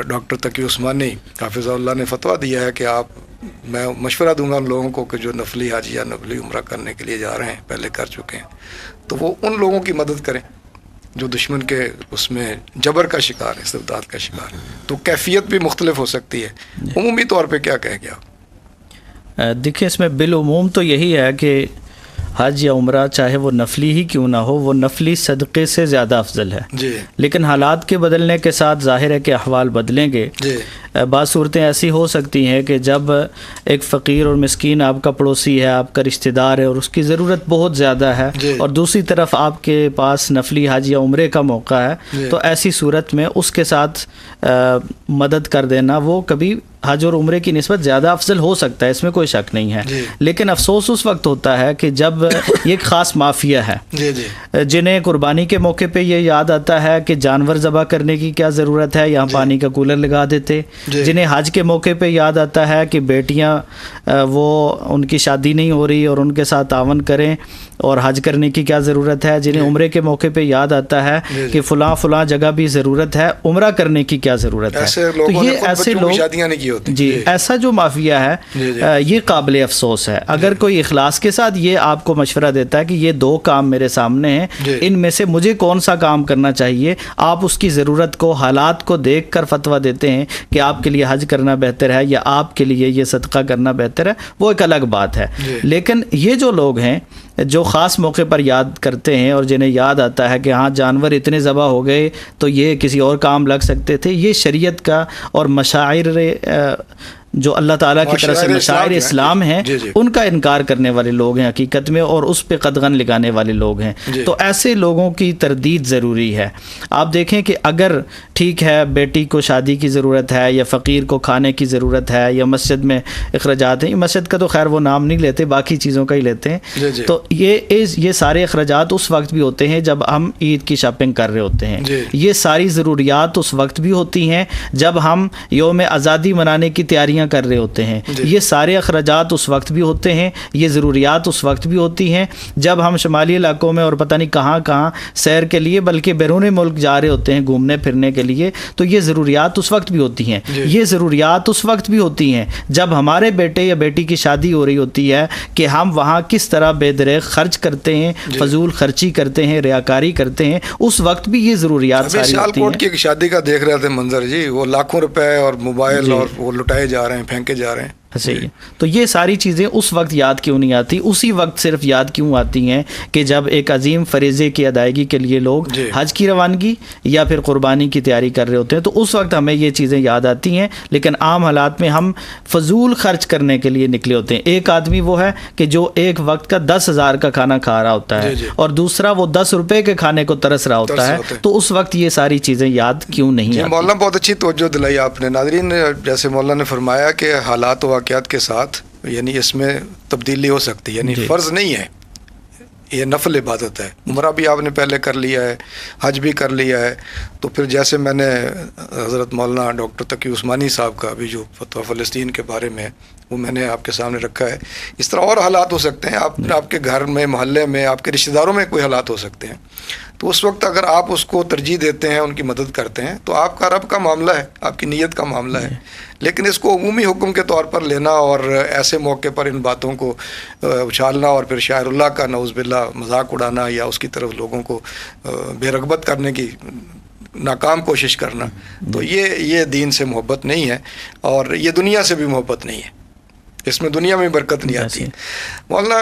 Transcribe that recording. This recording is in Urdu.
ڈاکٹر تقی عثمانی حافظہ اللہ نے فتویٰ دیا ہے کہ میں مشورہ دوں گا ان لوگوں کو کہ جو نفلی حج یا نفلی عمرہ کرنے کے لیے جا رہے ہیں، پہلے کر چکے ہیں، تو وہ ان لوگوں کی مدد کریں جو دشمن کے اس میں جبر کا شکار ہے، استبداد کا شکار ہے۔ تو کیفیت بھی مختلف ہو سکتی ہے۔ عمومی طور پہ کیا کہہ گیا آپ؟ دیکھیں اس میں بالعموم تو یہی ہے کہ حج یا عمرہ چاہے وہ نفلی ہی کیوں نہ ہو، وہ نفلی صدقے سے زیادہ افضل ہے جی، لیکن حالات کے بدلنے کے ساتھ ظاہر ہے کہ احوال بدلیں گے۔ جی، بعض صورتیں ایسی ہو سکتی ہیں کہ جب ایک فقیر اور مسکین آپ کا پڑوسی ہے، آپ کا رشتہ دار ہے اور اس کی ضرورت بہت زیادہ ہے، جی، اور دوسری طرف آپ کے پاس نفلی حج یا عمرے کا موقع ہے، جی، تو ایسی صورت میں اس کے ساتھ مدد کر دینا وہ کبھی حج اور عمرے کی نسبت زیادہ افضل ہو سکتا ہے، اس میں کوئی شک نہیں ہے۔ جی، لیکن افسوس اس وقت ہوتا ہے کہ جب یہ ایک خاص مافیا ہے جی، جی، جنہیں قربانی کے موقع پہ یہ یاد آتا ہے کہ جانور ذبح کرنے کی کیا ضرورت ہے، یہاں پانی کا کولر لگا دیتے، جی، جنہیں حج کے موقع پہ یاد آتا ہے کہ بیٹیاں وہ ان کی شادی نہیں ہو رہی اور ان کے ساتھ تعاون کریں اور حج کرنے کی کیا ضرورت ہے، جنہیں عمرے کے موقع پہ یاد آتا ہے کہ فلاں جگہ بھی ضرورت ہے، عمرہ کرنے کی کیا ضرورت ہے۔ تو یہ ایسے لوگ شادیاں نہیں کی ہوتی۔ جی، ایسا جو مافیا ہے یہ قابل افسوس ہے۔ اگر کوئی اخلاص کے ساتھ یہ آپ کو مشورہ دیتا ہے کہ یہ دو کام میرے سامنے ہیں، ان میں سے مجھے کون سا کام کرنا چاہیے، آپ اس کی ضرورت کو، حالات کو دیکھ کر فتویٰ دیتے ہیں کہ آپ کے لیے حج کرنا بہتر ہے یا آپ کے لیے یہ صدقہ کرنا بہتر ہے، وہ ایک الگ بات ہے۔ لیکن یہ جو لوگ ہیں جو خاص موقع پر یاد کرتے ہیں اور جنہیں یاد آتا ہے کہ ہاں جانور اتنے ذبح ہو گئے تو یہ کسی اور کام لگ سکتے تھے، یہ شریعت کا اور مشاعر جو اللہ تعالیٰ کی طرف سے مشاعر اسلام ہیں ان کا انکار کرنے والے لوگ ہیں حقیقت میں، اور اس پہ قدغن لگانے والے لوگ ہیں۔ تو ایسے لوگوں کی تردید ضروری ہے۔ آپ دیکھیں کہ اگر ٹھیک ہے بیٹی کو شادی کی ضرورت ہے یا فقیر کو کھانے کی ضرورت ہے یا مسجد میں اخراجات ہیں، مسجد کا تو خیر وہ نام نہیں لیتے، باقی چیزوں کا ہی لیتے ہیں، تو یہ سارے اخراجات اس وقت بھی ہوتے ہیں جب ہم عید کی شاپنگ کر رہے ہوتے ہیں، یہ ساری ضروریات اس وقت بھی ہوتی ہیں جب ہم یوم آزادی منانے کی تیاریاں کر رہے ہوتے ہیں، یہ سارے اخراجات اس وقت بھی ہوتے ہیں، یہ ضروریات اس وقت بھی ہوتی ہیں جب ہم شمالی علاقوں میں اور پتہ نہیں کہاں کہاں سیر کے لیے بلکہ بیرون ملک جا رہے ہوتے ہیں گھومنے پھرنے کے لیے، تو یہ ضروریات اس وقت بھی ہوتی ہیں۔ یہ ضروریات اس وقت بھی ہوتی ہیں جب ہمارے بیٹے یا بیٹی کی شادی ہو رہی ہوتی ہے کہ ہم وہاں کس طرح بے دریغ خرچ کرتے ہیں، فضول خرچی کرتے ہیں، ریاکاری کرتے ہیں، اس وقت بھی یہ ضروریات ساری ہوتی ہیں۔ سیالکوٹ کی شادی کا دیکھ رہے تھے منظر جی، وہ لاکھوں روپے اور موبائل اور وہ لٹائے جا رہے ہیں، پھینکے جا رہے ہیں۔ صحیح، تو یہ ساری چیزیں اس وقت یاد کیوں نہیں آتی؟ اسی وقت صرف یاد کیوں آتی ہیں کہ جب ایک عظیم فریضے کی ادائیگی کے لیے لوگ حج کی روانگی یا پھر قربانی کی تیاری کر رہے ہوتے ہیں، تو اس وقت ہمیں یہ چیزیں یاد آتی ہیں۔ لیکن عام حالات میں ہم فضول خرچ کرنے کے لیے نکلے ہوتے ہیں۔ ایک آدمی وہ ہے کہ جو ایک وقت کا 10,000 کا کھانا کھا رہا ہوتا ہے اور دوسرا وہ 10 روپے کے کھانے کو ترس رہا ہوتا ہے، تو اس وقت یہ ساری چیزیں یاد کیوں نہیں آتی؟ مولانا بہت اچھی توجہ دلائی آپ نے۔ ناظرین، جیسے مولانا نے فرمایا کہ حالات و واقعات کے ساتھ یعنی اس میں تبدیلی ہو سکتی ہے، یعنی فرض نہیں ہے، یہ نفل عبادت ہے۔ عمرہ بھی آپ نے پہلے کر لیا ہے، حج بھی کر لیا ہے، تو پھر جیسے میں نے حضرت مولانا ڈاکٹر تقی عثمانی صاحب کا ابھی جو فتویٰ فلسطین کے بارے میں وہ میں نے آپ کے سامنے رکھا ہے، اس طرح اور حالات ہو سکتے ہیں، آپ کے گھر میں، محلے میں، آپ کے رشتہ داروں میں کوئی حالات ہو سکتے ہیں، تو اس وقت اگر آپ اس کو ترجیح دیتے ہیں، ان کی مدد کرتے ہیں، تو آپ کا رب کا معاملہ ہے، آپ کی نیت کا معاملہ ہے۔ لیکن اس کو عمومی حکم کے طور پر لینا اور ایسے موقع پر ان باتوں کو اچھالنا اور پھر شاعر اللہ کا نعوذ باللہ مذاق اڑانا یا اس کی طرف لوگوں کو بے رغبت کرنے کی ناکام کوشش کرنا، تو یہ دین سے محبت نہیں ہے اور یہ دنیا سے بھی محبت نہیں ہے، اس میں دنیا میں برکت نہیں آتی۔ مولانا